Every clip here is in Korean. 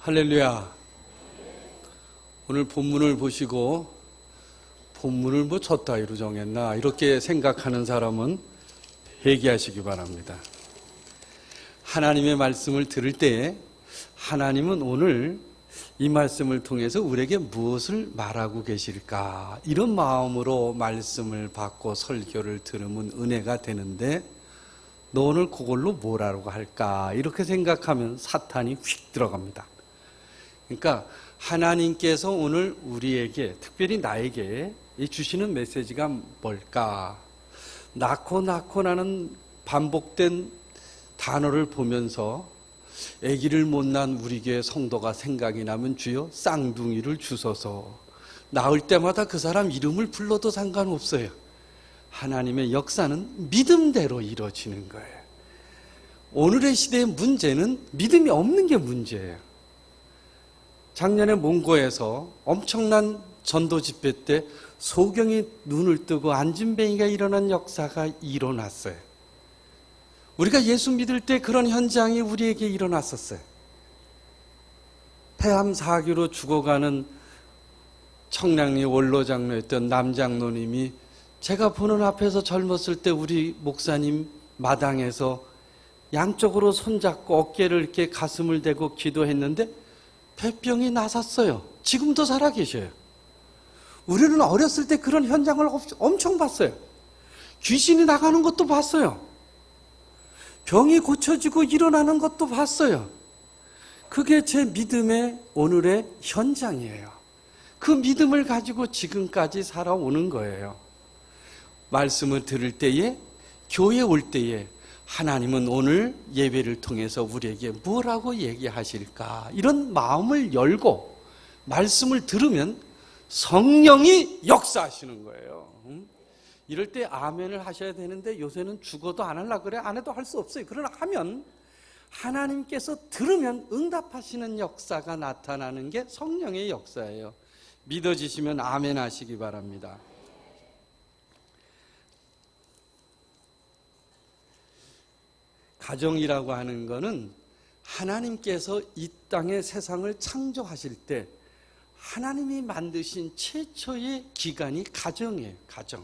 할렐루야. 오늘 본문을 보시고 본문을 뭐 저 따위로 정했나 이렇게 생각하는 사람은 회개하시기 바랍니다. 하나님의 말씀을 들을 때에 하나님은 오늘 이 말씀을 통해서 우리에게 무엇을 말하고 계실까, 이런 마음으로 말씀을 받고 설교를 들으면 은혜가 되는데, 너 오늘 그걸로 뭐라고 할까 이렇게 생각하면 사탄이 휙 들어갑니다. 그러니까 하나님께서 오늘 우리에게, 특별히 나에게 주시는 메시지가 뭘까? 낳고라는 반복된 단어를 보면서 아기를 못 낳은 우리 교회 성도가 생각이 나면 주여 쌍둥이를 주소서. 낳을 때마다 그 사람 이름을 불러도 상관없어요. 하나님의 역사는 믿음대로 이루어지는 거예요. 오늘의 시대의 문제는 믿음이 없는 게 문제예요. 작년에 몽고에서 엄청난 전도 집회 때 소경이 눈을 뜨고 안진뱅이가 일어난 역사가 일어났어요. 우리가 예수 믿을 때 그런 현장이 우리에게 일어났었어요. 폐암 사기로 죽어가는 청량리 원로장로였던 남장로님이 제가 보는 앞에서 젊었을 때 우리 목사님 마당에서 양쪽으로 손잡고 어깨를 이렇게 가슴을 대고 기도했는데 폐병이 나섰어요. 지금도 살아계셔요. 우리는 어렸을 때 그런 현장을 엄청 봤어요. 귀신이 나가는 것도 봤어요. 병이 고쳐지고 일어나는 것도 봤어요. 그게 제 믿음의 오늘의 현장이에요. 그 믿음을 가지고 지금까지 살아오는 거예요. 말씀을 들을 때에, 교회에 올 때에 하나님은 오늘 예배를 통해서 우리에게 뭐라고 얘기하실까, 이런 마음을 열고 말씀을 들으면 성령이 역사하시는 거예요. 이럴 때 아멘을 하셔야 되는데 요새는 죽어도 안 하려고 그래. 안 해도 할 수 없어요. 그러나 하면 하나님께서 들으면 응답하시는 역사가 나타나는 게 성령의 역사예요. 믿어지시면 아멘 하시기 바랍니다. 가정이라고 하는 것은 하나님께서 이 땅의 세상을 창조하실 때 하나님이 만드신 최초의 기관이 가정이에요. 가정.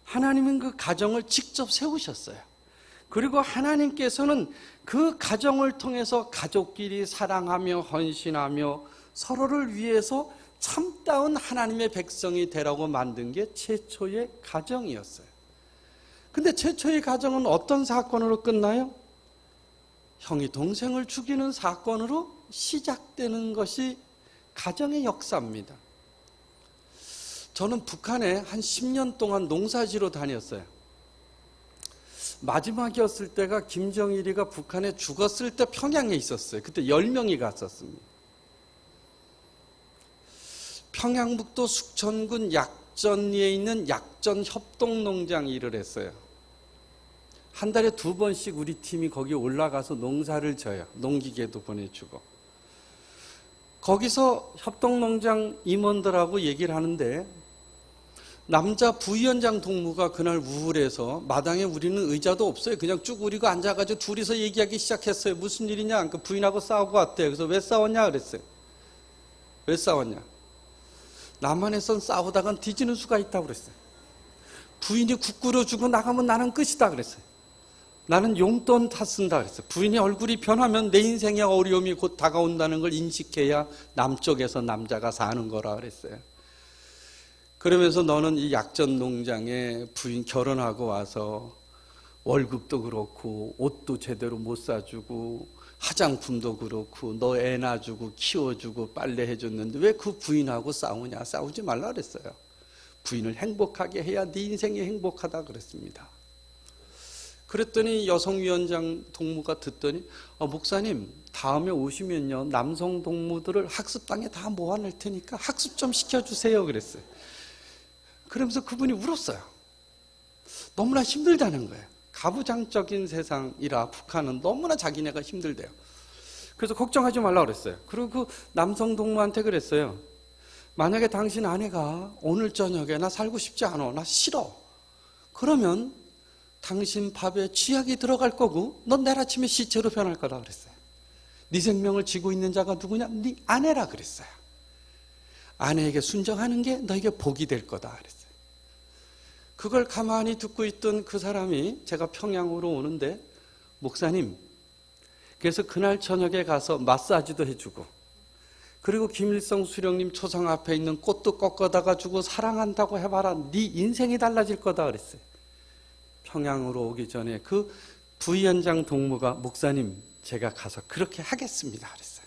하나님은 그 가정을 직접 세우셨어요. 그리고 하나님께서는 그 가정을 통해서 가족끼리 사랑하며 헌신하며 서로를 위해서 참다운 하나님의 백성이 되라고 만든 게 최초의 가정이었어요. 근데 최초의 가정은 어떤 사건으로 끝나요? 형이 동생을 죽이는 사건으로 시작되는 것이 가정의 역사입니다. 저는 북한에 한 10년 동안 농사지로 다녔어요. 마지막이었을 때가 김정일이가 북한에 죽었을 때 평양에 있었어요. 그때 10명이 갔었습니다. 평양북도 숙천군 약전리에 있는 약전 협동농장 일을 했어요. 한 달에 2번씩 우리 팀이 거기 올라가서 농사를 져요. 농기계도 보내주고. 거기서 협동농장 임원들하고 얘기를 하는데, 남자 부위원장 동무가 그날 우울해서 마당에 우리는 의자도 없어요. 그냥 쭉 우리고 앉아가지고 둘이서 얘기하기 시작했어요. 무슨 일이냐? 그 부인하고 싸우고 왔대요. 그래서 왜 싸웠냐? 그랬어요. 왜 싸웠냐? 남한에선 싸우다간 뒤지는 수가 있다고 그랬어요. 부인이 국 끓여주고 나가면 나는 끝이다 그랬어요. 나는 용돈 다 쓴다 그랬어요. 부인이 얼굴이 변하면 내 인생의 어려움이 곧 다가온다는 걸 인식해야 남쪽에서 남자가 사는 거라 그랬어요. 그러면서 너는 이 약전 농장에 부인 결혼하고 와서 월급도 그렇고 옷도 제대로 못 사주고 화장품도 그렇고 너 애 낳아주고 키워주고 빨래 해줬는데 왜 그 부인하고 싸우냐? 싸우지 말라 그랬어요. 부인을 행복하게 해야 네 인생이 행복하다 그랬습니다. 그랬더니 여성위원장 동무가 듣더니 목사님 다음에 오시면요 남성 동무들을 학습방에 다 모아낼 테니까 학습 좀 시켜주세요 그랬어요. 그러면서 그분이 울었어요. 너무나 힘들다는 거예요. 가부장적인 세상이라 북한은 너무나 자기네가 힘들대요. 그래서 걱정하지 말라고 그랬어요. 그리고 그 남성 동무한테 그랬어요. 만약에 당신 아내가 오늘 저녁에 나 살고 싶지 않아, 나 싫어, 그러면 당신 밥에 쥐약이 들어갈 거고 넌 내일 아침에 시체로 변할 거다 그랬어요. 네 생명을 쥐고 있는 자가 누구냐? 네 아내라 그랬어요. 아내에게 순종하는 게 너에게 복이 될 거다 그랬어요. 그걸 가만히 듣고 있던 그 사람이 제가 평양으로 오는데, 목사님, 그래서 그날 저녁에 가서 마사지도 해주고, 그리고 김일성 수령님 초상 앞에 있는 꽃도 꺾어다가 주고 사랑한다고 해봐라. 네 인생이 달라질 거다 그랬어요. 평양으로 오기 전에 그 부위원장 동무가, 목사님, 제가 가서 그렇게 하겠습니다 그랬어요.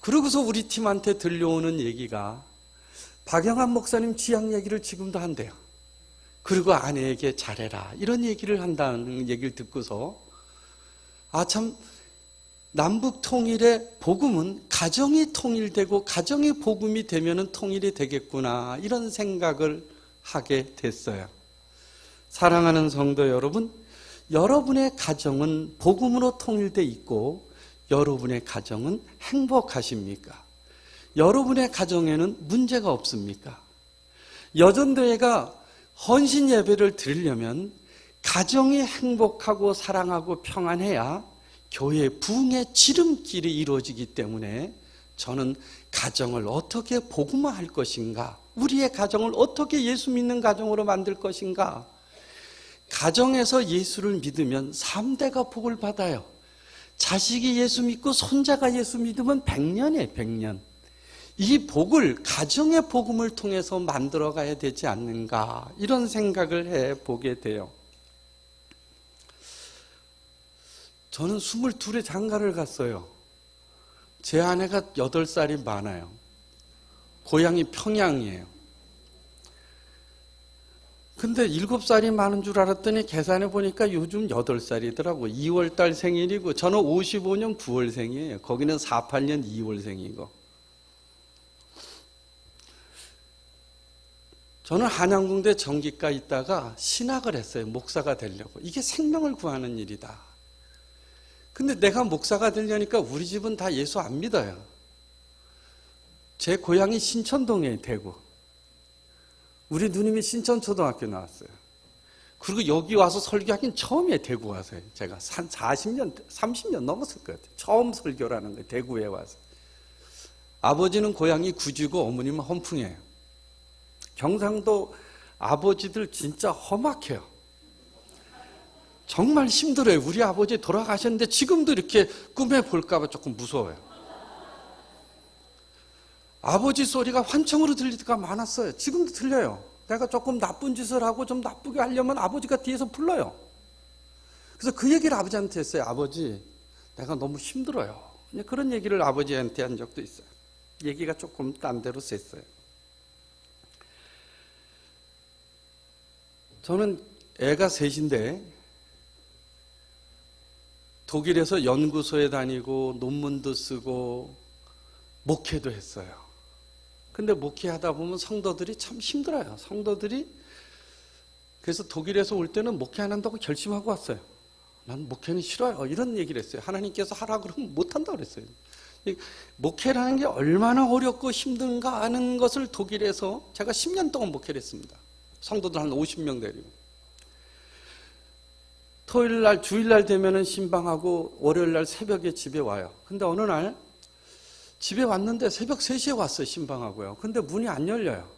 그러고서 우리 팀한테 들려오는 얘기가, 박영한 목사님 지향 얘기를 지금도 한대요. 그리고 아내에게 잘해라 이런 얘기를 한다는 얘기를 듣고서, 아 참, 남북 통일의 복음은 가정이 통일되고 가정이 복음이 되면 통일이 되겠구나, 이런 생각을 하게 됐어요. 사랑하는 성도 여러분, 여러분의 가정은 복음으로 통일되어 있고 여러분의 가정은 행복하십니까? 여러분의 가정에는 문제가 없습니까? 여전도회가 헌신 예배를 드리려면 가정이 행복하고 사랑하고 평안해야 교회 부흥의 지름길이 이루어지기 때문에, 저는 가정을 어떻게 복음화할 것인가, 우리의 가정을 어떻게 예수 믿는 가정으로 만들 것인가. 가정에서 예수를 믿으면 3대가 복을 받아요. 자식이 예수 믿고 손자가 예수 믿으면 100년이에요, 100년. 이 복을 가정의 복음을 통해서 만들어 가야 되지 않는가, 이런 생각을 해보게 돼요. 저는 22에 장가를 갔어요. 제 아내가 8살이 많아요. 고향이 평양이에요. 근데 7살이 많은 줄 알았더니 계산해 보니까 요즘 8살이더라고요. 2월달 생일이고, 저는 55년 9월생이에요. 거기는 48년 2월생이고. 저는 한양공대 전기과 있다가 신학을 했어요. 목사가 되려고. 이게 생명을 구하는 일이다. 근데 내가 목사가 되려니까 우리 집은 다 예수 안 믿어요. 제 고향이 신천동에 대구. 우리 누님이 신천초등학교 나왔어요. 그리고 여기 와서 설교하긴 처음이에요. 대구 와서요. 제가 한 40년, 30년 넘었을 것 같아요. 처음 설교라는 거예요. 대구에 와서. 아버지는 고향이 구주고 어머님은 헌풍이에요. 경상도 아버지들 진짜 험악해요. 정말 힘들어요. 우리 아버지 돌아가셨는데 지금도 이렇게 꿈에 볼까 봐 조금 무서워요. 아버지 소리가 환청으로 들릴 때가 많았어요. 지금도 들려요. 내가 조금 나쁜 짓을 하고 좀 나쁘게 하려면 아버지가 뒤에서 불러요. 그래서 그 얘기를 아버지한테 했어요. 아버지, 내가 너무 힘들어요. 그런 얘기를 아버지한테 한 적도 있어요. 얘기가 조금 딴 데로 셌어요. 저는 애가 셋인데 독일에서 연구소에 다니고 논문도 쓰고 목회도 했어요. 근데 목회하다 보면 성도들이 참 힘들어요. 성도들이. 그래서 독일에서 올 때는 목회 안 한다고 결심하고 왔어요. 난 목회는 싫어요, 이런 얘기를 했어요. 하나님께서 하라 그러면 못한다고 그랬어요. 목회라는 게 얼마나 어렵고 힘든가 하는 것을 독일에서 제가 10년 동안 목회를 했습니다. 성도들 한 50명 데리고. 토요일날, 주일날 되면은 신방하고 월요일날 새벽에 집에 와요. 근데 어느 날 집에 왔는데 새벽 3시에 왔어요, 신방하고요. 근데 문이 안 열려요.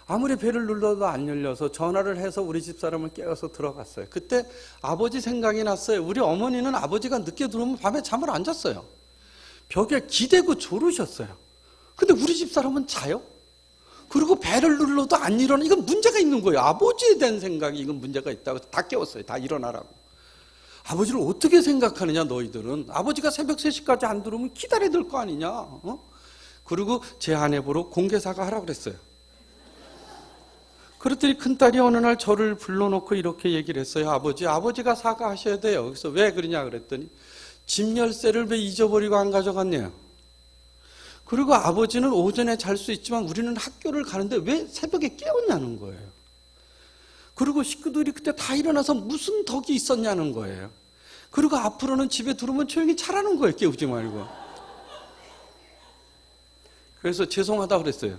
아무리 배를 눌러도 안 열려서 전화를 해서 우리 집사람을 깨워서 들어갔어요. 그때 아버지 생각이 났어요. 우리 어머니는 아버지가 늦게 들어오면 밤에 잠을 안 잤어요. 벽에 기대고 졸으셨어요. 근데 우리 집사람은 자요? 그리고 배를 눌러도 안 일어나. 이건 문제가 있는 거예요. 아버지에 대한 생각이 이건 문제가 있다고 다 깨웠어요. 다 일어나라고. 아버지를 어떻게 생각하느냐 너희들은. 아버지가 새벽 3시까지 안 들어오면 기다려야 될 거 아니냐. 그리고 제 아내 보러 공개사가 하라고 그랬어요. 그랬더니 큰딸이 어느 날 저를 불러놓고 이렇게 얘기를 했어요. 아버지가 사과하셔야 돼요. 그래서 왜 그러냐 그랬더니 집 열쇠를 왜 잊어버리고 안 가져갔냐. 그리고 아버지는 오전에 잘 수 있지만 우리는 학교를 가는데 왜 새벽에 깨웠냐는 거예요. 그리고 식구들이 그때 다 일어나서 무슨 덕이 있었냐는 거예요. 그리고 앞으로는 집에 들어오면 조용히 자라는 거예요. 깨우지 말고. 그래서 죄송하다고 그랬어요.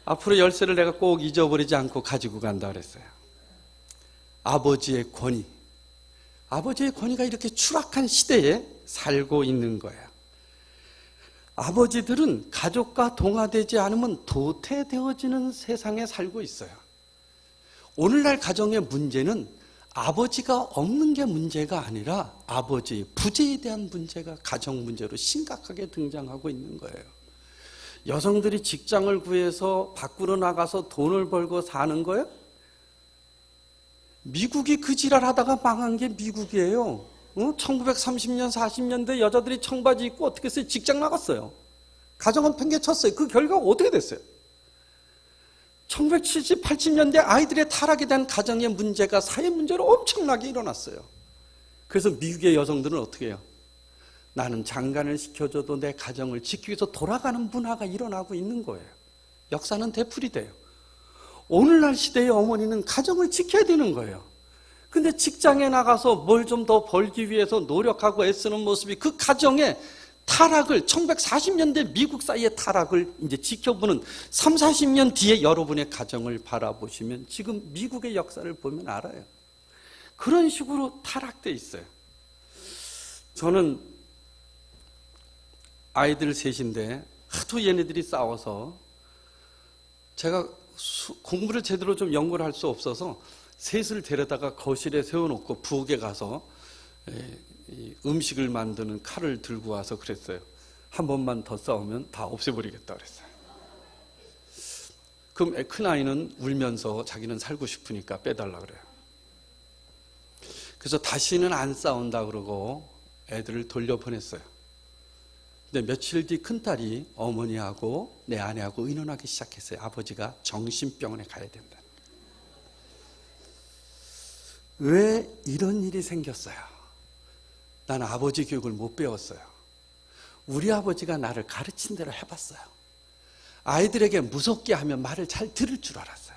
앞으로 열쇠를 내가 꼭 잊어버리지 않고 가지고 간다 그랬어요. 아버지의 권위. 아버지의 권위가 이렇게 추락한 시대에 살고 있는 거예요. 아버지들은 가족과 동화되지 않으면 도태되어지는 세상에 살고 있어요. 오늘날 가정의 문제는 아버지가 없는 게 문제가 아니라 아버지의 부재에 대한 문제가 가정 문제로 심각하게 등장하고 있는 거예요. 여성들이 직장을 구해서 밖으로 나가서 돈을 벌고 사는 거예요? 미국이 그 지랄 하다가 망한 게 미국이에요. 1930년, 40년대 여자들이 청바지 입고 어떻게 했어요? 직장 나갔어요. 가정은 팽개쳤어요. 그 결과가 어떻게 됐어요? 1970, 80년대 아이들의 타락에 대한 가정의 문제가 사회 문제로 엄청나게 일어났어요. 그래서 미국의 여성들은 어떻게 해요? 나는 장가를 시켜줘도 내 가정을 지키기 위해서 돌아가는 문화가 일어나고 있는 거예요. 역사는 되풀이돼요. 오늘날 시대의 어머니는 가정을 지켜야 되는 거예요. 근데 직장에 나가서 뭘 좀 더 벌기 위해서 노력하고 애쓰는 모습이 그 가정의 타락을 1940년대 미국 사회의 타락을 이제 지켜보는 3, 40년 뒤에 여러분의 가정을 바라보시면 지금 미국의 역사를 보면 알아요. 그런 식으로 타락돼 있어요. 저는 아이들 셋인데 하도 얘네들이 싸워서 제가 공부를 제대로 좀 연구를 할 수 없어서 셋을 데려다가 거실에 세워놓고 부엌에 가서 음식을 만드는 칼을 들고 와서 그랬어요. 한 번만 더 싸우면 다 없애버리겠다 그랬어요. 그럼 큰아이는 울면서 자기는 살고 싶으니까 빼달라 그래요. 그래서 다시는 안 싸운다 그러고 애들을 돌려보냈어요. 근데 며칠 뒤 큰딸이 어머니하고 내 아내하고 의논하기 시작했어요. 아버지가 정신병원에 가야 된다. 왜 이런 일이 생겼어요? 나는 아버지 교육을 못 배웠어요. 우리 아버지가 나를 가르친 대로 해봤어요. 아이들에게 무섭게 하면 말을 잘 들을 줄 알았어요.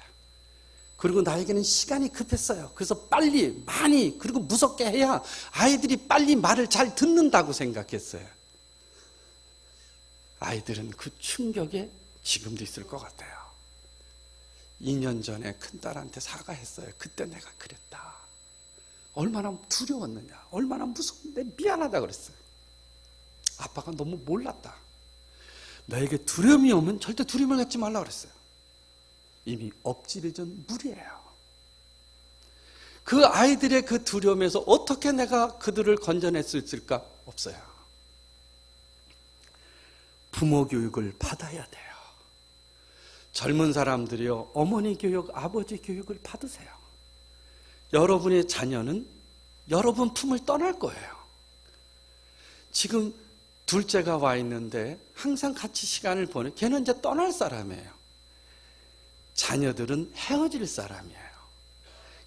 그리고 나에게는 시간이 급했어요. 그래서 빨리, 많이, 그리고 무섭게 해야 아이들이 빨리 말을 잘 듣는다고 생각했어요. 아이들은 그 충격에 지금도 있을 것 같아요. 2년 전에 큰딸한테 사과했어요. 그때 내가 그랬다. 얼마나 두려웠느냐, 얼마나 무서운데 미안하다 그랬어요. 아빠가 너무 몰랐다. 너에게 두려움이 오면 절대 두려움을 갖지 말라 그랬어요. 이미 엎질러진 물이에요. 그 아이들의 그 두려움에서 어떻게 내가 그들을 건져낼 수 있을까? 없어요. 부모 교육을 받아야 돼요. 젊은 사람들이요, 어머니 교육, 아버지 교육을 받으세요. 여러분의 자녀는 여러분 품을 떠날 거예요. 지금 둘째가 와 있는데 항상 같이 시간을 보내. 걔는 이제 떠날 사람이에요. 자녀들은 헤어질 사람이에요.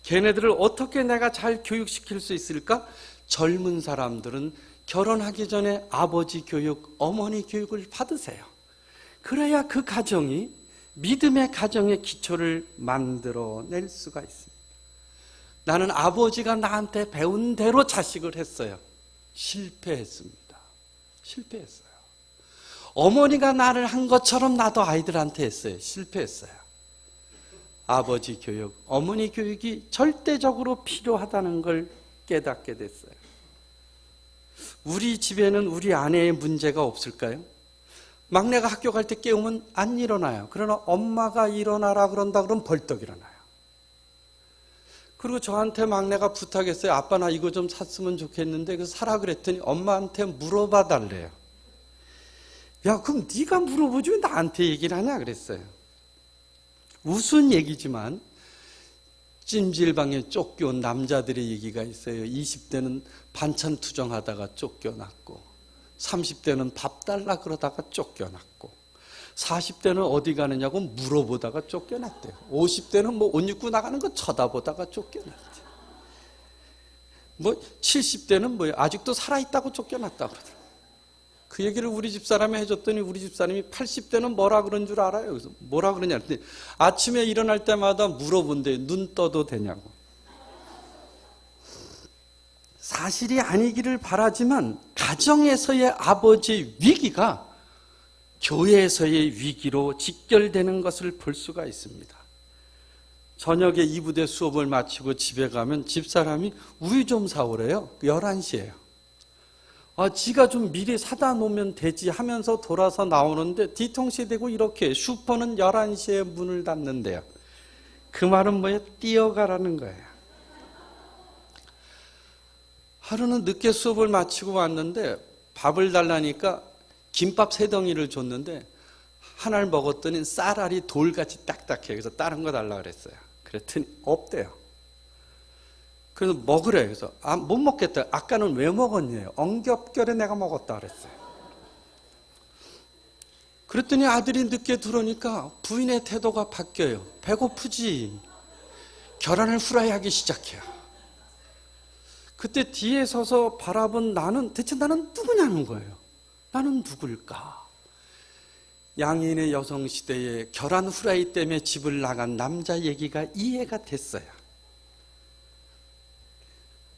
걔네들을 어떻게 내가 잘 교육시킬 수 있을까? 젊은 사람들은 결혼하기 전에 아버지 교육, 어머니 교육을 받으세요. 그래야 그 가정이 믿음의 가정의 기초를 만들어낼 수가 있습니다. 나는 아버지가 나한테 배운 대로 자식을 했어요. 실패했습니다. 실패했어요. 어머니가 나를 한 것처럼 나도 아이들한테 했어요. 실패했어요. 아버지 교육, 어머니 교육이 절대적으로 필요하다는 걸 깨닫게 됐어요. 우리 집에는 우리 아내의 문제가 없을까요? 막내가 학교 갈 때 깨우면 안 일어나요. 그러나 엄마가 일어나라 그런다 그러면 벌떡 일어나요. 그리고 저한테 막내가 부탁했어요. 아빠 나 이거 좀 샀으면 좋겠는데 그래서 사라 그랬더니 엄마한테 물어봐 달래요. 야 그럼 네가 물어보지 왜 나한테 얘기를 하냐 그랬어요. 우스운 얘기지만 찜질방에 쫓겨온 남자들의 얘기가 있어요. 20대는 반찬 투정하다가 쫓겨났고 30대는 밥 달라 그러다가 쫓겨났고 40대는 어디 가느냐고 물어보다가 쫓겨났대요. 50대는 뭐 옷 입고 나가는 거 쳐다보다가 쫓겨났대요. 뭐 70대는 뭐 아직도 살아있다고 쫓겨났다고 그러더라고요. 그 얘기를 우리 집사람이 해줬더니 우리 집사람이 80대는 뭐라 그런 줄 알아요? 그래서 뭐라 그러냐 했더니 아침에 일어날 때마다 물어본대요. 눈 떠도 되냐고. 사실이 아니기를 바라지만 가정에서의 아버지의 위기가 교회에서의 위기로 직결되는 것을 볼 수가 있습니다. 저녁에 2부대 수업을 마치고 집에 가면 집사람이 우유 좀 사오래요. 11시에요. 지가 좀 미리 사다 놓으면 되지 하면서 돌아서 나오는데 뒤통수에 대고 이렇게 슈퍼는 11시에 문을 닫는데요. 그 말은 뭐예요? 뛰어가라는 거예요. 하루는 늦게 수업을 마치고 왔는데 밥을 달라니까 김밥 3덩이를 줬는데 하나를 먹었더니 쌀알이 돌같이 딱딱해요. 그래서 다른 거 달라 그랬어요. 그랬더니 없대요. 그래서 먹으래. 그래서 못 먹겠다. 아까는 왜 먹었냐요? 엉겹결에 내가 먹었다 그랬어요. 그랬더니 아들이 늦게 들어오니까 부인의 태도가 바뀌어요. 배고프지? 계란을 후라이하기 시작해요. 그때 뒤에 서서 바라본 나는 대체 나는 누구냐는 거예요. 나는 누굴까? 양인의 여성시대에 계란 후라이 때문에 집을 나간 남자 얘기가 이해가 됐어요.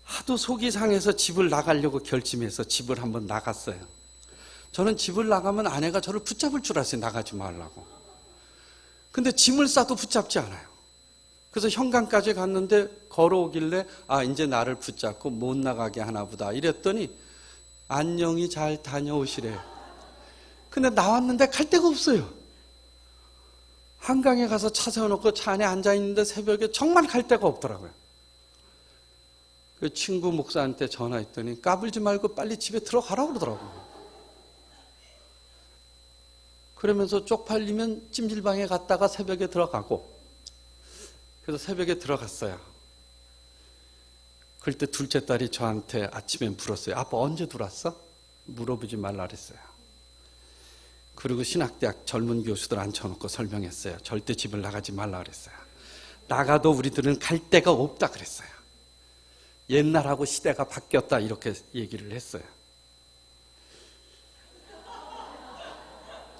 하도 속이 상해서 집을 나가려고 결심해서 집을 한번 나갔어요. 저는 집을 나가면 아내가 저를 붙잡을 줄 알았어요. 나가지 말라고. 근데 짐을 싸도 붙잡지 않아요. 그래서 현관까지 갔는데 걸어오길래 이제 나를 붙잡고 못 나가게 하나 보다 이랬더니 안녕히 잘 다녀오시래요. 근데 나왔는데 갈 데가 없어요. 한강에 가서 차 세워놓고 차 안에 앉아있는데 새벽에 정말 갈 데가 없더라고요. 그 친구 목사한테 전화했더니 까불지 말고 빨리 집에 들어가라고 그러더라고요. 그러면서 쪽팔리면 찜질방에 갔다가 새벽에 들어가고, 그래서 새벽에 들어갔어요. 그럴 때 둘째 딸이 저한테 아침에 물었어요. 아빠 언제 들어왔어? 물어보지 말라 그랬어요. 그리고 신학대학 젊은 교수들 앉혀놓고 설명했어요. 절대 집을 나가지 말라 그랬어요. 나가도 우리들은 갈 데가 없다 그랬어요. 옛날하고 시대가 바뀌었다 이렇게 얘기를 했어요.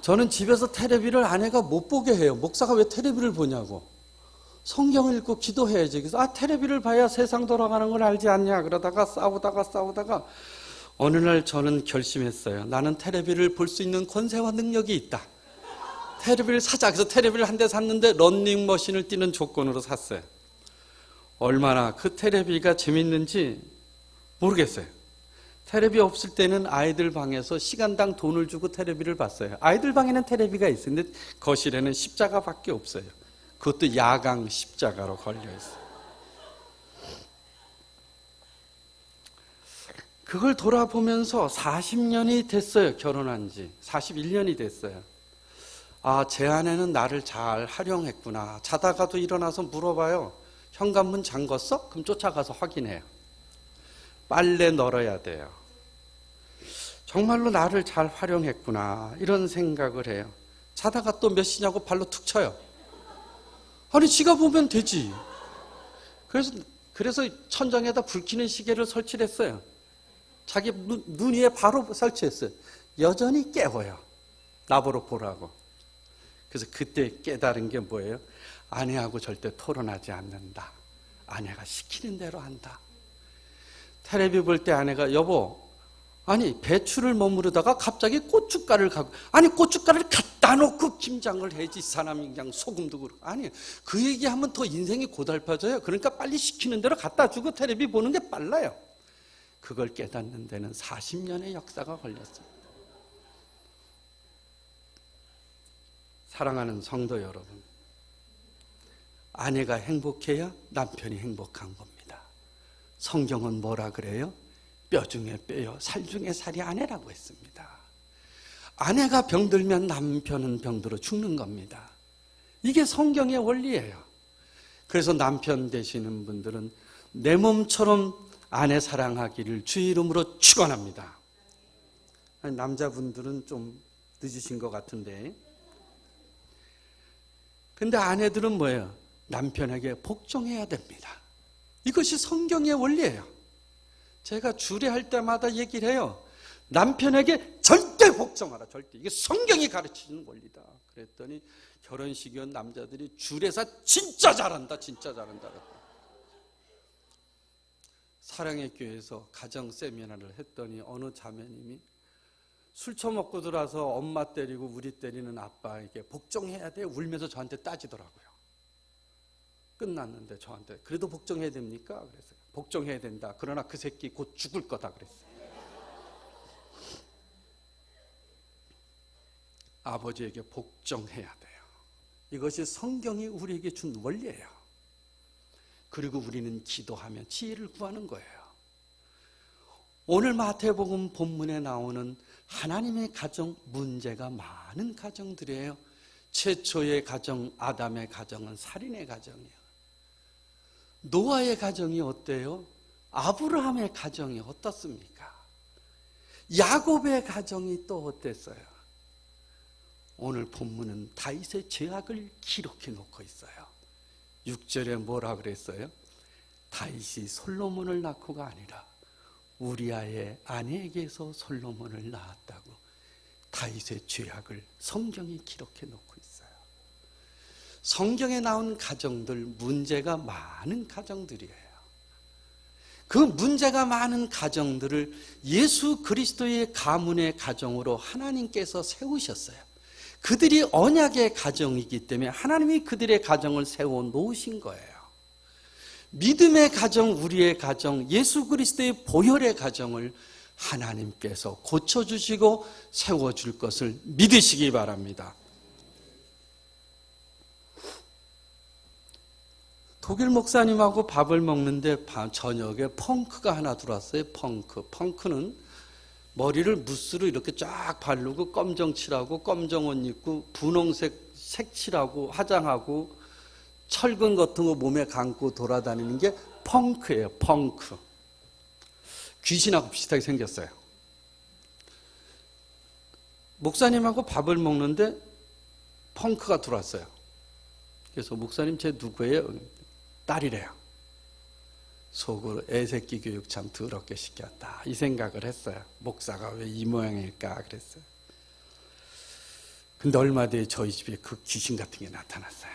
저는 집에서 텔레비를 아내가 못 보게 해요. 목사가 왜 텔레비를 보냐고. 성경 읽고 기도해야지. 그래서 텔레비를 봐야 세상 돌아가는 걸 알지 않냐. 그러다가 싸우다가 어느 날 저는 결심했어요. 나는 텔레비를 볼 수 있는 권세와 능력이 있다. 텔레비를 사자. 그래서 텔레비를 한 대 샀는데 런닝머신을 뛰는 조건으로 샀어요. 얼마나 그 텔레비가 재밌는지 모르겠어요. 텔레비 없을 때는 아이들 방에서 시간당 돈을 주고 텔레비를 봤어요. 아이들 방에는 텔레비가 있었는데 거실에는 십자가밖에 없어요. 그것도 야광 십자가로 걸려있어요. 그걸 돌아보면서 40년이 됐어요. 결혼한 지 41년이 됐어요. 제 아내는 나를 잘 활용했구나. 자다가도 일어나서 물어봐요. 현관문 잠궜어? 그럼 쫓아가서 확인해요. 빨래 널어야 돼요. 정말로 나를 잘 활용했구나 이런 생각을 해요. 자다가 또 몇 시냐고 발로 툭 쳐요. 아니 지가 보면 되지. 그래서 천장에다 불 켜는 시계를 설치를 했어요. 자기 눈 위에 바로 설치했어요. 여전히 깨워요. 나보러 보라고. 그래서 그때 깨달은 게 뭐예요? 아내하고 절대 토론하지 않는다. 아내가 시키는 대로 한다. 텔레비 볼 때 아내가 여보 배추를 머무르다가 갑자기 고춧가루를 갖고 고춧가루를 갖다 놓고 김장을 해야지 사람이 그냥 소금도 그렇고 그 얘기하면 더 인생이 고달파져요. 그러니까 빨리 시키는 대로 갖다 주고 텔레비 보는 게 빨라요. 그걸 깨닫는 데는 40년의 역사가 걸렸습니다. 사랑하는 성도 여러분, 아내가 행복해야 남편이 행복한 겁니다. 성경은 뭐라 그래요? 뼈 중에 뼈요, 살 중에 살이 아내라고 했습니다. 아내가 병들면 남편은 병들어 죽는 겁니다. 이게 성경의 원리예요. 그래서 남편 되시는 분들은 내 몸처럼 아내 사랑하기를 주의 이름으로 축원합니다. 남자분들은 좀 늦으신 것 같은데. 근데 아내들은 뭐예요? 남편에게 복종해야 됩니다. 이것이 성경의 원리예요. 제가 주례할 때마다 얘기를 해요. 남편에게 절대 복종하라. 절대. 이게 성경이 가르치는 원리다. 그랬더니 결혼식에 온 남자들이 주례사 진짜 잘한다. 진짜 잘한다. 사랑의 교회에서 가정 세미나를 했더니 어느 자매님이 술 처먹고 들어와서 엄마 때리고 우리 때리는 아빠에게 복종해야 돼. 울면서 저한테 따지더라고요. 끝났는데 저한테 그래도 복종해야 됩니까? 그랬어요. 복종해야 된다. 그러나 그 새끼 곧 죽을 거다 그랬어요. 아버지에게 복종해야 돼요. 이것이 성경이 우리에게 준 원리예요. 그리고 우리는 기도하며 지혜를 구하는 거예요. 오늘 마태복음 본문에 나오는 하나님의 가정, 문제가 많은 가정들이에요. 최초의 가정, 아담의 가정은 살인의 가정이에요. 노아의 가정이 어때요? 아브라함의 가정이 어떻습니까? 야곱의 가정이 또 어땠어요? 오늘 본문은 다윗의 죄악을 기록해 놓고 있어요. 6절에 뭐라 그랬어요? 다윗이 솔로몬을 낳고가 아니라 우리아의 아내에게서 솔로몬을 낳았다고 다윗의 죄악을 성경이 기록해 놓고 있어요. 성경에 나온 가정들, 문제가 많은 가정들이에요. 그 문제가 많은 가정들을 예수 그리스도의 가문의 가정으로 하나님께서 세우셨어요. 그들이 언약의 가정이기 때문에 하나님이 그들의 가정을 세워 놓으신 거예요. 믿음의 가정, 우리의 가정, 예수 그리스도의 보혈의 가정을 하나님께서 고쳐주시고 세워줄 것을 믿으시기 바랍니다. 독일 목사님하고 밥을 먹는데 저녁에 펑크가 하나 들어왔어요. 펑크는 머리를 무스로 이렇게 쫙 바르고 검정 칠하고 검정 옷 입고 분홍색 색칠하고 화장하고 철근 같은 거 몸에 감고 돌아다니는 게 펑크예요. 펑크. 귀신하고 비슷하게 생겼어요. 목사님하고 밥을 먹는데 펑크가 들어왔어요. 그래서 목사님 쟤 누구예요? 딸이래요. 속으로 애새끼 교육 참 더럽게 시켰다 이 생각을 했어요. 목사가 왜 이 모양일까 그랬어요. 근데 얼마 뒤에 저희 집에 그 귀신 같은 게 나타났어요.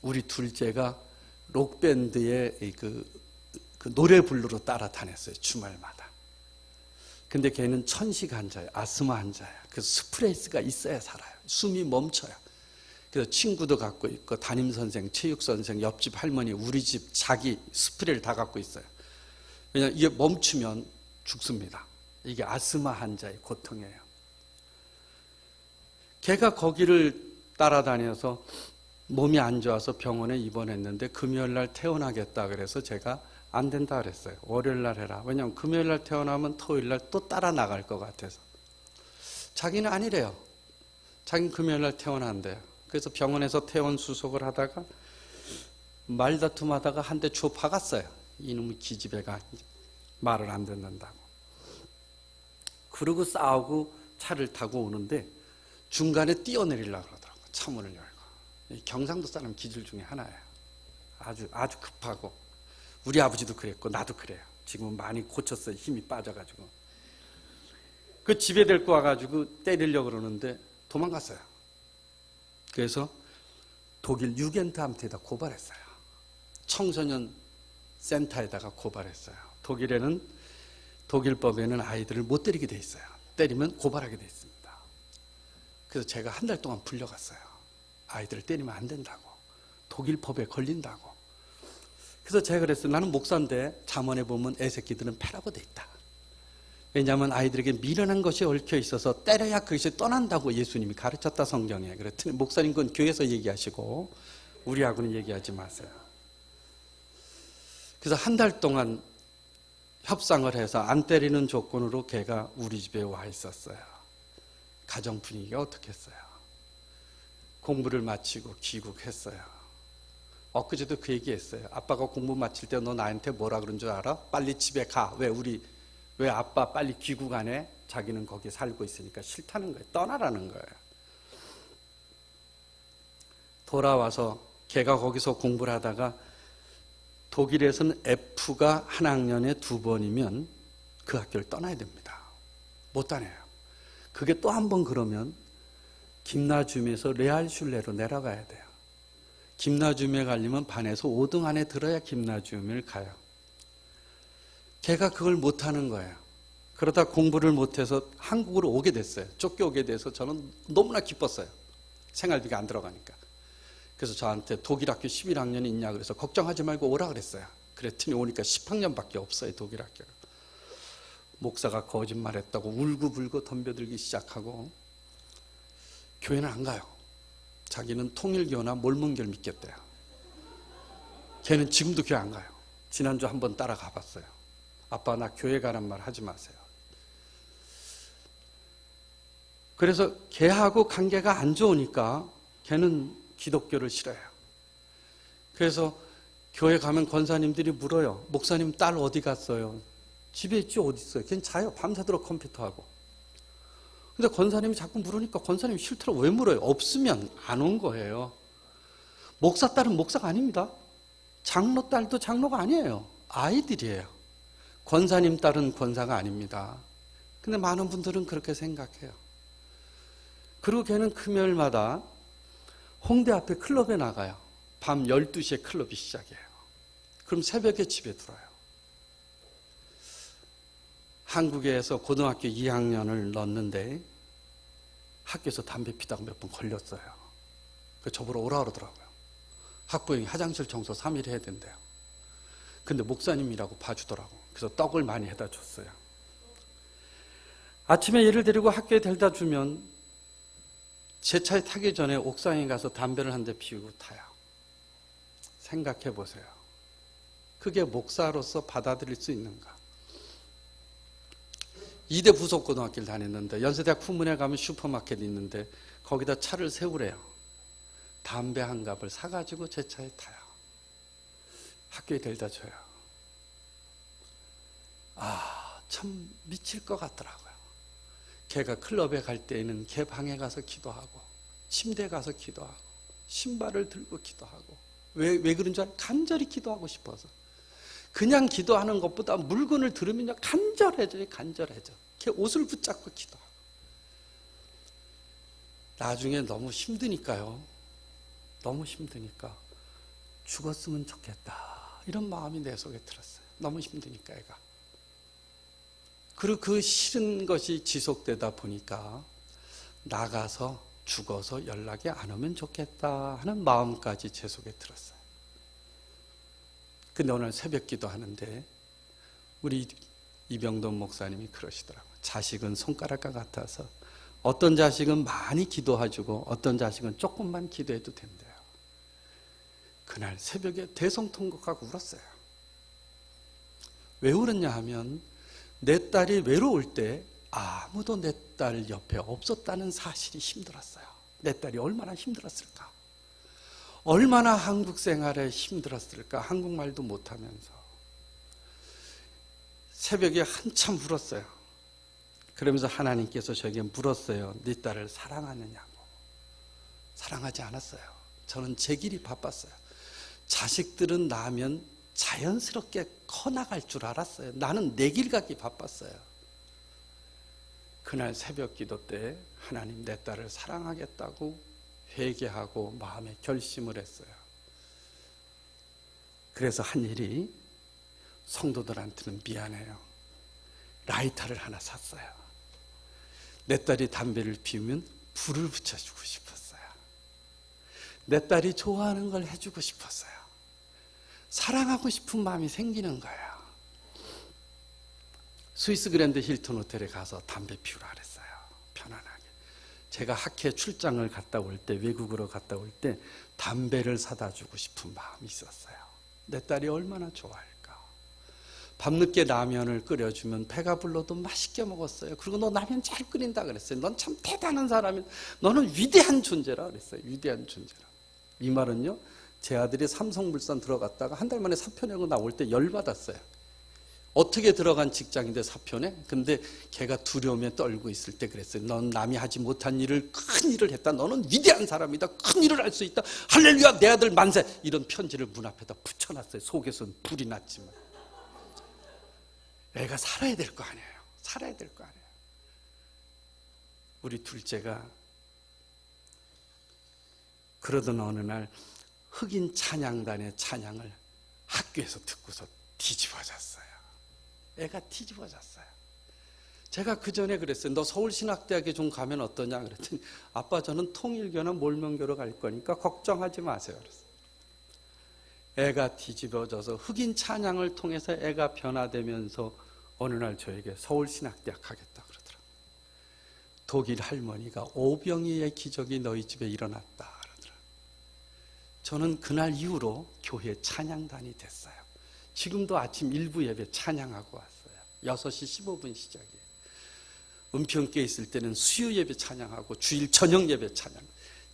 우리 둘째가 록밴드의 그 노래 부르러 따라다녔어요. 주말마다. 근데 걔는 천식 환자예요. 아스마 환자예요. 그래서 스트레스가 있어야 살아요. 숨이 멈춰요. 그래서 친구도 갖고 있고 담임선생, 체육선생, 옆집 할머니, 우리 집 자기 스프레이를 다 갖고 있어요. 왜냐하면 이게 멈추면 죽습니다. 이게 아스마 환자의 고통이에요. 걔가 거기를 따라다녀서 몸이 안 좋아서 병원에 입원했는데 금요일날 퇴원하겠다 그래서 제가 안 된다 그랬어요. 월요일날 해라. 왜냐하면 금요일날 퇴원하면 토요일날 또 따라 나갈 것 같아서. 자기는 아니래요. 자기는 금요일날 퇴원한대요. 그래서 병원에서 퇴원 수속을 하다가 말다툼하다가 한 대 줘 박았어요. 이놈의 기집애가 말을 안 듣는다고. 그러고 싸우고 차를 타고 오는데 중간에 뛰어내리려고 그러더라고요. 차문을 열고. 경상도 사람 기질 중에 하나예요. 아주 급하고. 우리 아버지도 그랬고 나도 그래요. 지금은 많이 고쳤어요. 힘이 빠져가지고. 그 집에 데리고 와가지고 때리려고 그러는데 도망갔어요. 그래서 독일 유겐트함트에다 고발했어요. 청소년 센터에다가 고발했어요. 독일에는 독일법에는 아이들을 못 때리게 돼 있어요. 때리면 고발하게 돼 있습니다. 그래서 제가 한 달 동안 불려갔어요. 아이들을 때리면 안 된다고. 독일법에 걸린다고. 그래서 제가 그랬어요. 나는 목사인데 잠언에 보면 애새끼들은 패라고 돼 있다. 왜냐하면 아이들에게 미련한 것이 얽혀 있어서 때려야 그것이 떠난다고 예수님이 가르쳤다 성경에. 그랬더니 목사님 그건 교회에서 얘기하시고 우리하고는 얘기하지 마세요. 그래서 한 달 동안 협상을 해서 안 때리는 조건으로 걔가 우리 집에 와 있었어요. 가정 분위기가 어떻겠어요? 공부를 마치고 귀국했어요. 엊그제도 그 얘기했어요. 아빠가 공부 마칠 때 너 나한테 뭐라 그런 줄 알아? 빨리 집에 가. 왜 아빠 빨리 귀국 안 해? 자기는 거기 살고 있으니까 싫다는 거예요. 떠나라는 거예요. 돌아와서 걔가 거기서 공부를 하다가 독일에서는 F가 한 학년에 2번이면 그 학교를 떠나야 됩니다. 못 다녀요. 그게 또 한 번 그러면 김나줌에서 레알슐레로 내려가야 돼요. 김나줌에 가려면 반에서 5등 안에 들어야 김나줌을 가요. 걔가 그걸 못하는 거예요. 그러다 공부를 못해서 한국으로 오게 됐어요. 쫓겨오게 돼서 저는 너무나 기뻤어요. 생활비가 안 들어가니까. 그래서 저한테 독일 학교 11학년이 있냐 그래서 걱정하지 말고 오라 그랬어요. 그랬더니 오니까 10학년밖에 없어요, 독일 학교가. 목사가 거짓말했다고 울고불고 덤벼들기 시작하고 교회는 안 가요. 자기는 통일교나 몰문교를 믿겠대요. 걔는 지금도 교회 안 가요. 지난주 한번 따라가 봤어요. 아빠 나 교회 가란 말 하지 마세요. 그래서 걔하고 관계가 안 좋으니까 걔는 기독교를 싫어해요. 그래서 교회 가면 권사님들이 물어요. 목사님 딸 어디 갔어요? 집에 있지 어디 있어요? 걔는 자요. 밤새도록 컴퓨터하고. 근데 권사님이 자꾸 물으니까 권사님이 싫더라고. 왜 물어요? 없으면 안 온 거예요. 목사 딸은 목사가 아닙니다. 장로 딸도 장로가 아니에요. 아이들이에요. 권사님 딸은 권사가 아닙니다. 근데 많은 분들은 그렇게 생각해요. 그리고 걔는 금요일마다 홍대 앞에 클럽에 나가요. 밤 12시에 클럽이 시작해요. 그럼 새벽에 집에 들어요. 한국에서 고등학교 2학년을 넣었는데 학교에서 담배 피다가 몇 번 걸렸어요. 그래서 저보러 오라 그러더라고요. 학부형이 화장실 청소 3일 해야 된대요. 근데 목사님이라고 봐주더라고. 그래서 떡을 많이 해다 줬어요. 아침에 얘를 데리고 학교에 데려다 주면 제 차에 타기 전에 옥상에 가서 담배를 한 대 피우고 타요. 생각해 보세요. 그게 목사로서 받아들일 수 있는가? 이대 부속고등학교를 다녔는데 연세대학 후문에 가면 슈퍼마켓이 있는데 거기다 차를 세우래요. 담배 한 갑을 사가지고 제 차에 타요. 학교에 데려다 줘요. 참 미칠 것 같더라고요. 걔가 클럽에 갈 때에는 걔 방에 가서 기도하고 침대에 가서 기도하고 신발을 들고 기도하고 왜 그런 줄 알아요? 간절히 기도하고 싶어서. 그냥 기도하는 것보다 물건을 들으면요 간절해져요. 간절해져. 걔 옷을 붙잡고 기도하고. 나중에 너무 힘드니까요. 너무 힘드니까 죽었으면 좋겠다 이런 마음이 내 속에 들었어요. 너무 힘드니까 애가. 그리고 그 싫은 것이 지속되다 보니까 나가서 죽어서 연락이 안 오면 좋겠다 하는 마음까지 제 속에 들었어요. 근데 오늘 새벽 기도하는데 우리 이병돈 목사님이 그러시더라고요. 자식은 손가락과 같아서 어떤 자식은 많이 기도해주고 어떤 자식은 조금만 기도해도 된대요. 그날 새벽에 대성통곡하고 울었어요. 왜 울었냐 하면 내 딸이 외로울 때 아무도 내 딸 옆에 없었다는 사실이 힘들었어요. 내 딸이 얼마나 힘들었을까? 얼마나 한국 생활에 힘들었을까? 한국말도 못하면서. 새벽에 한참 울었어요. 그러면서 하나님께서 저에게 물었어요. 네 딸을 사랑하느냐고. 사랑하지 않았어요. 저는 제 길이 바빴어요. 자식들은 낳으면 자연스럽게 커나갈 줄 알았어요. 나는 내 길 가기 바빴어요. 그날 새벽 기도 때 하나님 내 딸을 사랑하겠다고 회개하고 마음에 결심을 했어요. 그래서 한 일이 성도들한테는 미안해요. 라이터를 하나 샀어요. 내 딸이 담배를 피우면 불을 붙여주고 싶었어요. 내 딸이 좋아하는 걸 해주고 싶었어요. 사랑하고 싶은 마음이 생기는 거예요. 스위스 그랜드 힐튼 호텔에 가서 담배 피우라 그랬어요. 편안하게. 제가 학회 출장을 갔다 올 때, 외국으로 갔다 올 때 담배를 사다 주고 싶은 마음이 있었어요. 내 딸이 얼마나 좋아할까. 밤늦게 라면을 끓여주면 배가 불러도 맛있게 먹었어요. 그리고 너 라면 잘 끓인다 그랬어요. 넌 참 대단한 사람이야. 너는 위대한 존재라 그랬어요. 위대한 존재라. 이 말은요, 제 아들이 삼성물산 들어갔다가 한 달 만에 사표 내고 나올 때 열받았어요. 어떻게 들어간 직장인데 사표내? 근데 걔가 두려움에 떨고 있을 때 그랬어요. 넌 남이 하지 못한 일을 큰 일을 했다. 너는 위대한 사람이다. 큰 일을 할 수 있다. 할렐루야 내 아들 만세. 이런 편지를 문 앞에다 붙여놨어요. 속에서는 불이 났지만. 애가 살아야 될 거 아니에요. 살아야 될 거 아니에요. 우리 둘째가 그러던 어느 날 흑인 찬양단의 찬양을 학교에서 듣고서 뒤집어졌어요. 애가 뒤집어졌어요. 제가 그 전에 그랬어요. 너 서울신학대학에 좀 가면 어떠냐 그랬더니 아빠 저는 통일교나 몰명교로 갈 거니까 걱정하지 마세요. 그랬어요. 애가 뒤집어져서 흑인 찬양을 통해서 애가 변화되면서 어느 날 저에게 서울신학대학 가겠다 그러더라고요. 독일 할머니가 오병이의 기적이 너희 집에 일어났다 그러더라고요. 저는 그날 이후로 교회 찬양단이 됐어요. 지금도 아침 일부 예배 찬양하고 왔어요. 6시 15분 시작이에요. 은평교에 있을 때는 수요 예배 찬양하고 주일 저녁 예배 찬양.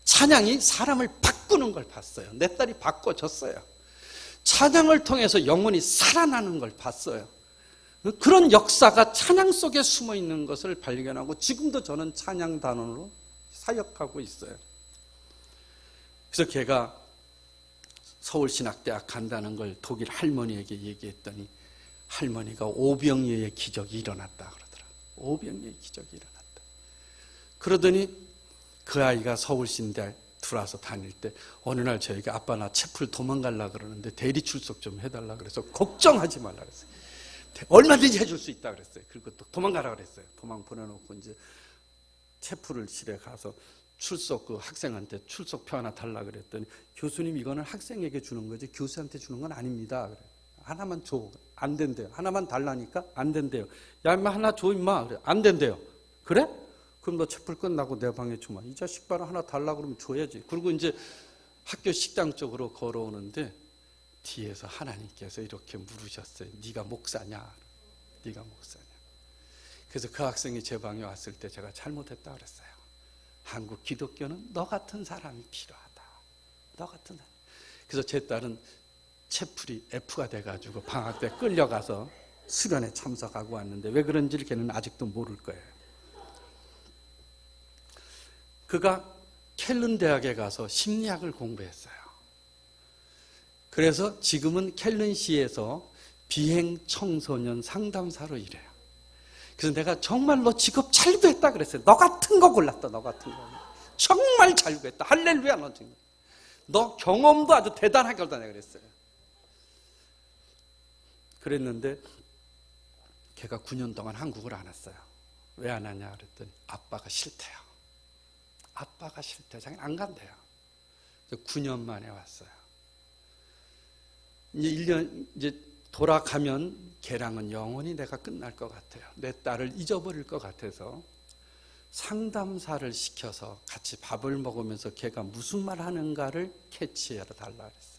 찬양이 사람을 바꾸는 걸 봤어요. 내 딸이 바꿔줬어요. 찬양을 통해서 영혼이 살아나는 걸 봤어요. 그런 역사가 찬양 속에 숨어 있는 것을 발견하고 지금도 저는 찬양단원으로 사역하고 있어요. 그래서 걔가 서울신학대학 간다는 걸 독일 할머니에게 얘기했더니 할머니가 오병이어의 기적이 일어났다 그러더라고요. 오병이어의 기적이 일어났다. 그러더니 그 아이가 서울신대 들어와서 다닐 때 어느 날 저에게 아빠 나 채플 도망가려고 그러는데 대리 출석 좀 해달라 그래서 걱정하지 말라 그랬어요. 얼마든지 해줄 수 있다 그랬어요. 그리고 또 도망가라 그랬어요. 도망 보내놓고 이제 채플을 실에 가서 출석 그 학생한테 출석표 하나 달라 그랬더니 교수님 이거는 학생에게 주는 거지 교수한테 주는 건 아닙니다. 그래. 하나만 줘. 안 된대요. 하나만 달라니까 안 된대요. 야 임마 하나 줘 임마. 그래. 안 된대요. 그래? 그럼 너 채플 끝나고 내 방에 주마. 이 자식 봐라 하나 달라 그러면 줘야지. 그리고 이제 학교 식당 쪽으로 걸어오는데 뒤에서 하나님께서 이렇게 물으셨어요. 네가 목사냐? 네가 목사냐? 그래서 그 학생이 제 방에 왔을 때 제가 잘못했다 그랬어요. 한국 기독교는 너 같은 사람이 필요하다. 너 같은 사람. 그래서 제 딸은 채플이 F가 돼가지고 방학 때 끌려가서 수련회 참석하고 왔는데 왜 그런지를 걔는 아직도 모를 거예요. 그가 켈른 대학에 가서 심리학을 공부했어요. 그래서 지금은 켈른시에서 비행 청소년 상담사로 일해요. 그래서 내가 정말 너 직업 잘 구했다 그랬어요. 너 같은 거 골랐다. 너 같은 거. 정말 잘 구했다. 할렐루야. 너 경험도 아주 대단하게 하다 내가 그랬어요. 그랬는데 걔가 9년 동안 한국을 안 왔어요. 왜 안 왔냐 그랬더니 아빠가 싫대요. 아빠가 싫대요. 자기는 안 간대요. 그래서 9년 만에 왔어요. 이제 1년 이제 돌아가면 걔랑은 영원히 내가 끝날 것 같아요. 내 딸을 잊어버릴 것 같아서 상담사를 시켜서 같이 밥을 먹으면서 걔가 무슨 말 하는가를 캐치해 달라 그랬어요.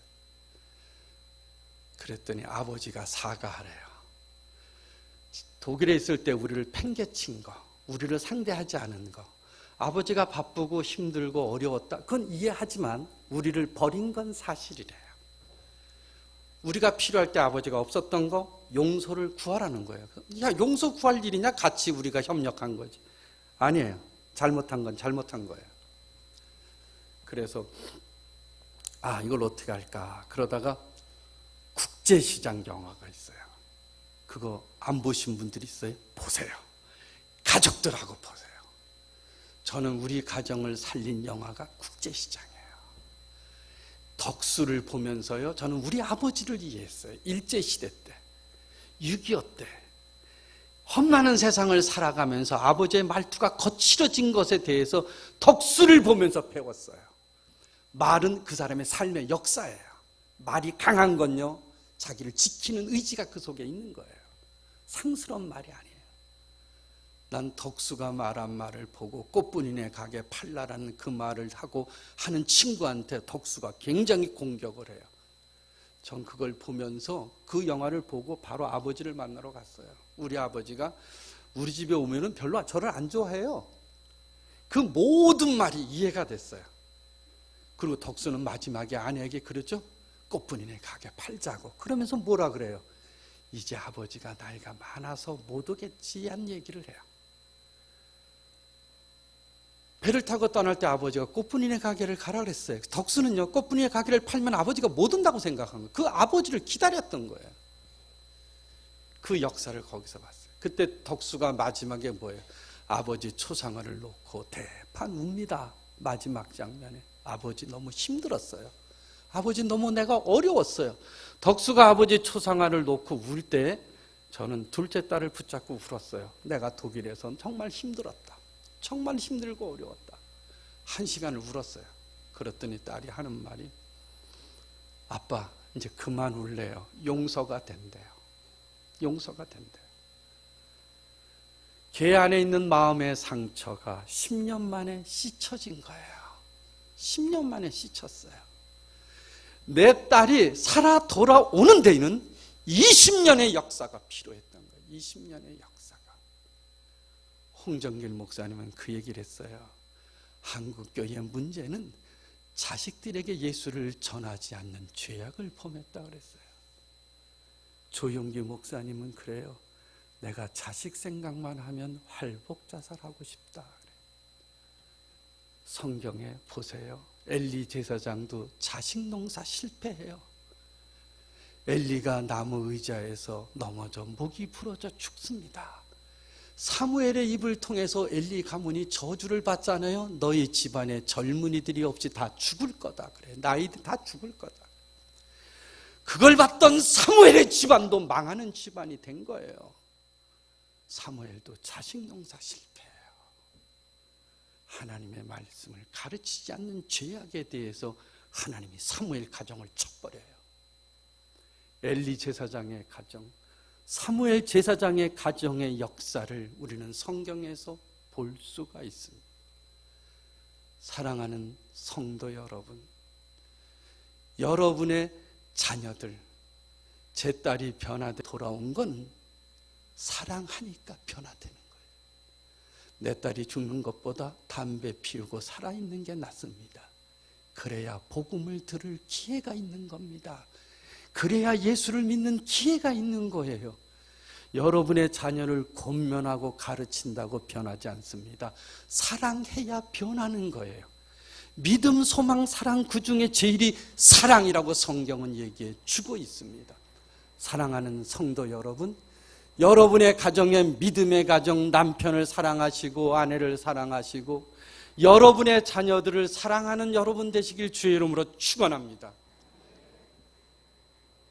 그랬더니 아버지가 사과하래요. 독일에 있을 때 우리를 팽개친 거, 우리를 상대하지 않은 거, 아버지가 바쁘고 힘들고 어려웠다. 그건 이해하지만 우리를 버린 건 사실이래요. 우리가 필요할 때 아버지가 없었던 거 용서를 구하라는 거예요. 야, 용서 구할 일이냐? 같이 우리가 협력한 거지. 아니에요. 잘못한 건 잘못한 거예요. 그래서 이걸 어떻게 할까? 그러다가 국제시장 영화가 있어요. 그거 안 보신 분들 있어요? 보세요. 가족들하고 보세요. 저는 우리 가정을 살린 영화가 국제시장이에요. 덕수를 보면서요, 저는 우리 아버지를 이해했어요. 일제시대 때, 6.25 때 험난한 세상을 살아가면서 아버지의 말투가 거칠어진 것에 대해서 덕수를 보면서 배웠어요. 말은 그 사람의 삶의 역사예요. 말이 강한 건요, 자기를 지키는 의지가 그 속에 있는 거예요. 상스러운 말이 아니에요. 난 덕수가 말한 말을 보고 꽃분이네 가게 팔라라는 그 말을 하고 하는 친구한테 덕수가 굉장히 공격을 해요. 전 그걸 보면서 그 영화를 보고 바로 아버지를 만나러 갔어요. 우리 아버지가 우리 집에 오면은 별로 저를 안 좋아해요. 그 모든 말이 이해가 됐어요. 그리고 덕수는 마지막에 아내에게 그랬죠. 꽃분이네 가게 팔자고. 그러면서 뭐라 그래요? 이제 아버지가 나이가 많아서 못 오겠지 한 얘기를 해요. 배를 타고 떠날 때 아버지가 꽃분이네 가게를 가라 그랬어요. 덕수는요, 꽃분이네 가게를 팔면 아버지가 못 온다고 생각한 거예요. 그 아버지를 기다렸던 거예요. 그 역사를 거기서 봤어요. 그때 덕수가 마지막에 뭐예요? 아버지 초상화를 놓고 대판 웁니다. 마지막 장면에 아버지 너무 힘들었어요. 아버지 너무 내가 어려웠어요. 덕수가 아버지 초상화를 놓고 울 때 저는 둘째 딸을 붙잡고 울었어요. 내가 독일에선 정말 힘들었다. 정말 힘들고 어려웠다. 1시간을 울었어요. 그랬더니 딸이 하는 말이, 아빠 이제 그만 울래요. 용서가 된대요. 용서가 된대요. 걔 안에 있는 마음의 상처가 10년 만에 씻혀진 거예요. 10년 만에 씻혔어요. 내 딸이 살아 돌아오는 데에는 20년의 역사가 필요했던 거예요. 20년의 역사가. 홍정길 목사님은 그 얘기를 했어요. 한국교회의 문제는 자식들에게 예수를 전하지 않는 죄악을 범했다 그랬어요. 조용기 목사님은 그래요. 내가 자식 생각만 하면 활복 자살하고 싶다 그래. 성경에 보세요. 엘리 제사장도 자식 농사 실패해요. 엘리가 나무 의자에서 넘어져 목이 부러져 죽습니다. 사무엘의 입을 통해서 엘리 가문이 저주를 받잖아요. 너희 집안에 젊은이들이 없이 다 죽을 거다 그래. 나이들 다 죽을 거다. 그걸 봤던 사무엘의 집안도 망하는 집안이 된 거예요. 사무엘도 자식 농사 실패해요. 하나님의 말씀을 가르치지 않는 죄악에 대해서 하나님이 사무엘 가정을 쳐버려요. 엘리 제사장의 가정, 사무엘 제사장의 가정의 역사를 우리는 성경에서 볼 수가 있습니다. 사랑하는 성도 여러분, 여러분의 자녀들, 제 딸이 변화돼 돌아온 건 사랑하니까 변화되는 거예요. 내 딸이 죽는 것보다 담배 피우고 살아있는 게 낫습니다. 그래야 복음을 들을 기회가 있는 겁니다. 그래야 예수를 믿는 기회가 있는 거예요. 여러분의 자녀를 권면하고 가르친다고 변하지 않습니다. 사랑해야 변하는 거예요. 믿음, 소망, 사랑, 그 중에 제일이 사랑이라고 성경은 얘기해 주고 있습니다. 사랑하는 성도 여러분, 여러분의 가정에 믿음의 가정, 남편을 사랑하시고 아내를 사랑하시고 여러분의 자녀들을 사랑하는 여러분 되시길 주의 이름으로 축원합니다.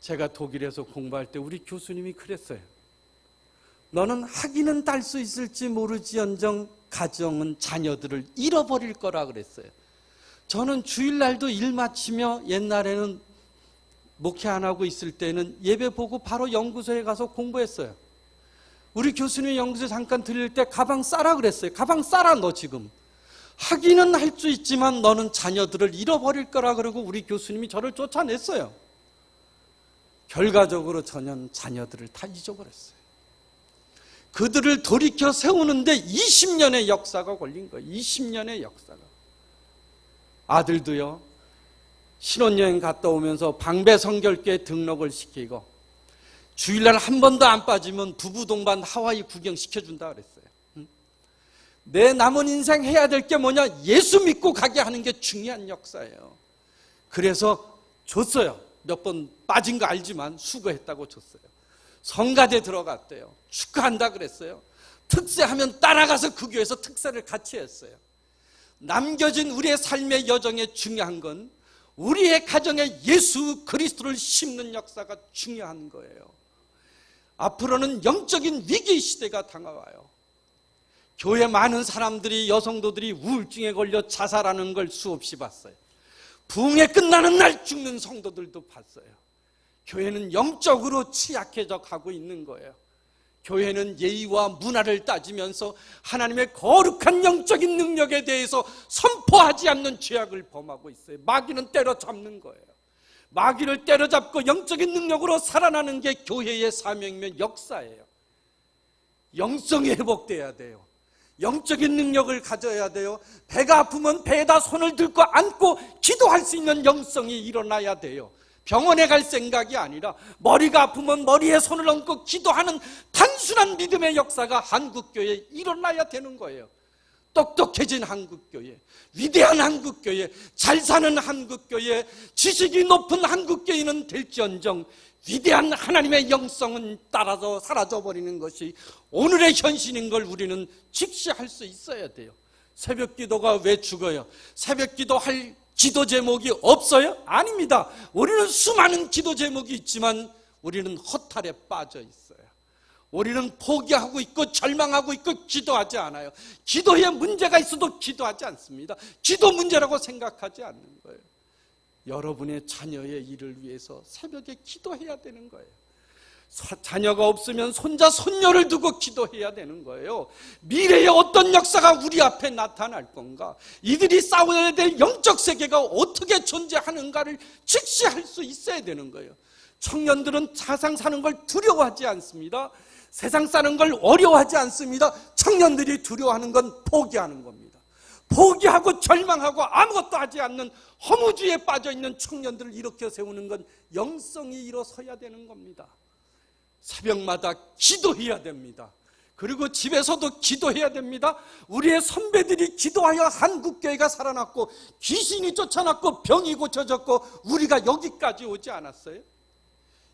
제가 독일에서 공부할 때 우리 교수님이 그랬어요. 너는 학위는 딸 수 있을지 모르지언정 가정은 자녀들을 잃어버릴 거라 그랬어요. 저는 주일날도 일 마치며 옛날에는 목회 안 하고 있을 때는 예배 보고 바로 연구소에 가서 공부했어요. 우리 교수님이 연구소에 잠깐 들릴 때 가방 싸라 그랬어요. 가방 싸라 너 지금. 학위는 할 수 있지만 너는 자녀들을 잃어버릴 거라 그러고 우리 교수님이 저를 쫓아냈어요. 결과적으로 저는 자녀들을 다 잊어버렸어요. 그들을 돌이켜 세우는데 20년의 역사가 걸린 거예요. 20년의 역사가. 아들도요, 신혼여행 갔다 오면서 방배성결교에 등록을 시키고 주일날 한 번도 안 빠지면 부부 동반 하와이 구경 시켜준다 그랬어요. 내 남은 인생 해야 될 게 뭐냐? 예수 믿고 가게 하는 게 중요한 역사예요. 그래서 줬어요. 몇 번 빠진 거 알지만 수고했다고 줬어요. 성가대 들어갔대요. 축하한다 그랬어요. 특세하면 따라가서 그 교회에서 특세를 같이 했어요. 남겨진 우리의 삶의 여정에 중요한 건 우리의 가정에 예수 그리스도를 심는 역사가 중요한 거예요. 앞으로는 영적인 위기 시대가 다가와요. 교회 많은 사람들이, 여성도들이 우울증에 걸려 자살하는 걸 수없이 봤어요. 부흥회 끝나는 날 죽는 성도들도 봤어요. 교회는 영적으로 취약해져 가고 있는 거예요. 교회는 예의와 문화를 따지면서 하나님의 거룩한 영적인 능력에 대해서 선포하지 않는 죄악을 범하고 있어요. 마귀는 때려잡는 거예요. 마귀를 때려잡고 영적인 능력으로 살아나는 게 교회의 사명이며 역사예요. 영성이 회복돼야 돼요. 영적인 능력을 가져야 돼요. 배가 아프면 배에다 손을 들고 안고 기도할 수 있는 영성이 일어나야 돼요. 병원에 갈 생각이 아니라 머리가 아프면 머리에 손을 얹고 기도하는 단순한 믿음의 역사가 한국교회에 일어나야 되는 거예요. 똑똑해진 한국교회, 위대한 한국교회, 잘 사는 한국교회, 지식이 높은 한국교회는 될지언정 위대한 하나님의 영성은 따라서 사라져버리는 것이 오늘의 현실인 걸 우리는 직시할 수 있어야 돼요. 새벽기도가 왜 죽어요? 새벽기도할 기도 제목이 없어요? 아닙니다. 우리는 수많은 기도 제목이 있지만 우리는 허탈에 빠져 있어요. 우리는 포기하고 있고 절망하고 있고 기도하지 않아요. 기도에 문제가 있어도 기도하지 않습니다. 기도 문제라고 생각하지 않는 거예요. 여러분의 자녀의 일을 위해서 새벽에 기도해야 되는 거예요. 자녀가 없으면 손자 손녀를 두고 기도해야 되는 거예요. 미래에 어떤 역사가 우리 앞에 나타날 건가, 이들이 싸워야 될 영적 세계가 어떻게 존재하는가를 직시할 수 있어야 되는 거예요. 청년들은 세상 사는 걸 두려워하지 않습니다. 세상 사는 걸 어려워하지 않습니다. 청년들이 두려워하는 건 포기하는 겁니다. 포기하고 절망하고 아무것도 하지 않는 허무주의에 빠져있는 청년들을 일으켜 세우는 건 영성이 일어서야 되는 겁니다. 새벽마다 기도해야 됩니다. 그리고 집에서도 기도해야 됩니다. 우리의 선배들이 기도하여 한국교회가 살아났고 귀신이 쫓아났고 병이 고쳐졌고 우리가 여기까지 오지 않았어요?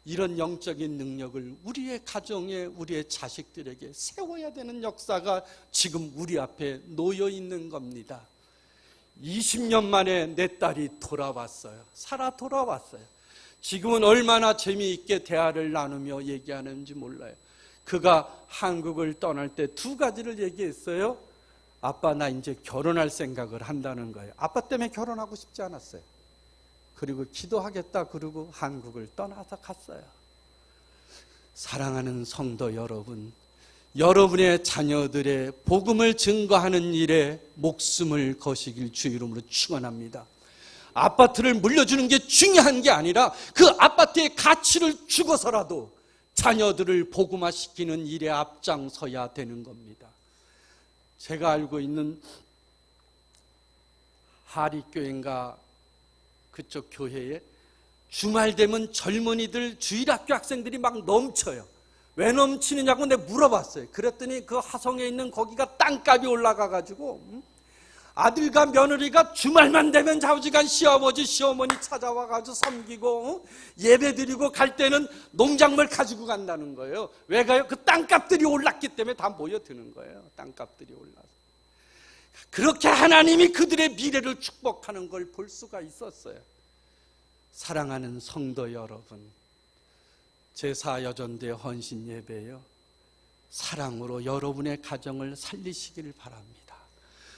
이런 영적인 능력을 우리의 가정에, 우리의 자식들에게 세워야 되는 역사가 지금 우리 앞에 놓여 있는 겁니다. 20년 만에 내 딸이 돌아왔어요. 살아 돌아왔어요. 지금은 얼마나 재미있게 대화를 나누며 얘기하는지 몰라요. 그가 한국을 떠날 때 두 가지를 얘기했어요. 아빠, 나 이제 결혼할 생각을 한다는 거예요. 아빠 때문에 결혼하고 싶지 않았어요. 그리고 기도하겠다 그러고 한국을 떠나서 갔어요. 사랑하는 성도 여러분, 여러분의 자녀들의 복음을 증거하는 일에 목숨을 거시길 주 이름으로 축원합니다. 아파트를 물려주는 게 중요한 게 아니라 그 아파트의 가치를 주고서라도 자녀들을 복음화시키는 일에 앞장서야 되는 겁니다. 제가 알고 있는 하리교회인가 그쪽 교회에 주말 되면 젊은이들, 주일학교 학생들이 막 넘쳐요. 왜 넘치느냐고 내가 물어봤어요. 그랬더니 그 하성에 있는 거기가 땅값이 올라가가지고 아들과 며느리가 주말만 되면 좌우지간 시아버지 시어머니 찾아와가지고 섬기고 예배드리고 갈 때는 농작물 가지고 간다는 거예요. 왜 가요? 그 땅값들이 올랐기 때문에 다 모여드는 거예요. 땅값들이 올라서. 그렇게 하나님이 그들의 미래를 축복하는 걸 볼 수가 있었어요. 사랑하는 성도 여러분, 제4여전대 헌신 예배요, 사랑으로 여러분의 가정을 살리시기를 바랍니다.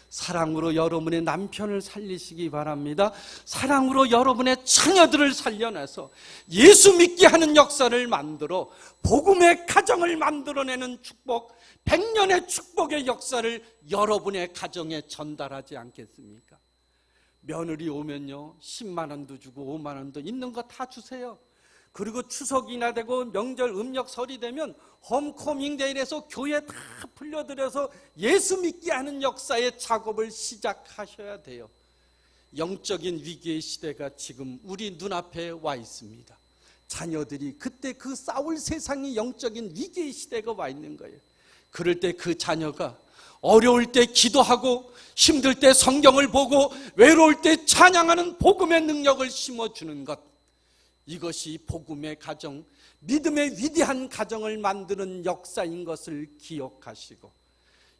사랑으로 여러분의 남편을 살리시기 바랍니다. 사랑으로 여러분의 자녀들을 살려내서 예수 믿게 하는 역사를 만들어 복음의 가정을 만들어내는 축복, 100년의 축복의 역사를 여러분의 가정에 전달하지 않겠습니까? 며느리 오면요, 10만 원도 주고 5만 원도 있는 거 다 주세요. 그리고 추석이나 되고 명절 음력설이 되면 홈커밍 데이에서 교회 다 불려들여서 예수 믿게 하는 역사의 작업을 시작하셔야 돼요. 영적인 위기의 시대가 지금 우리 눈앞에 와 있습니다. 자녀들이 그때 그 싸울 세상이 영적인 위기의 시대가 와 있는 거예요. 그럴 때 그 자녀가 어려울 때 기도하고 힘들 때 성경을 보고 외로울 때 찬양하는 복음의 능력을 심어주는 것, 이것이 복음의 가정, 믿음의 위대한 가정을 만드는 역사인 것을 기억하시고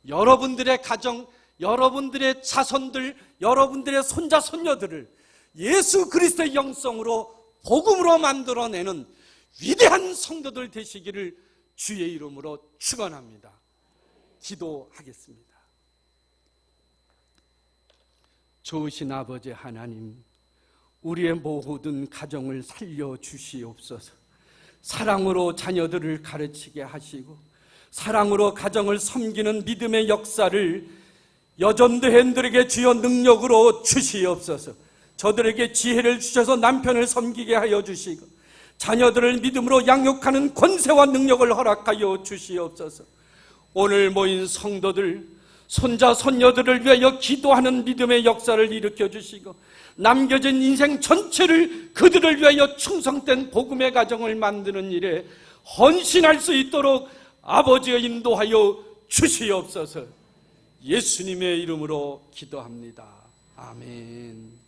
여러분들의 가정, 여러분들의 자손들, 여러분들의 손자 손녀들을 예수 그리스도의 영성으로 복음으로 만들어내는 위대한 성도들 되시기를 주의 이름으로 축원합니다. 기도하겠습니다. 좋으신 아버지 하나님, 우리의 모든 가정을 살려주시옵소서. 사랑으로 자녀들을 가르치게 하시고 사랑으로 가정을 섬기는 믿음의 역사를 여전도회원들에게 주여 능력으로 주시옵소서. 저들에게 지혜를 주셔서 남편을 섬기게 하여 주시고 자녀들을 믿음으로 양육하는 권세와 능력을 허락하여 주시옵소서. 오늘 모인 성도들, 손자 손녀들을 위하여 기도하는 믿음의 역사를 일으켜 주시고 남겨진 인생 전체를 그들을 위하여 충성된 복음의 가정을 만드는 일에 헌신할 수 있도록 아버지가 인도하여 주시옵소서. 예수님의 이름으로 기도합니다. 아멘.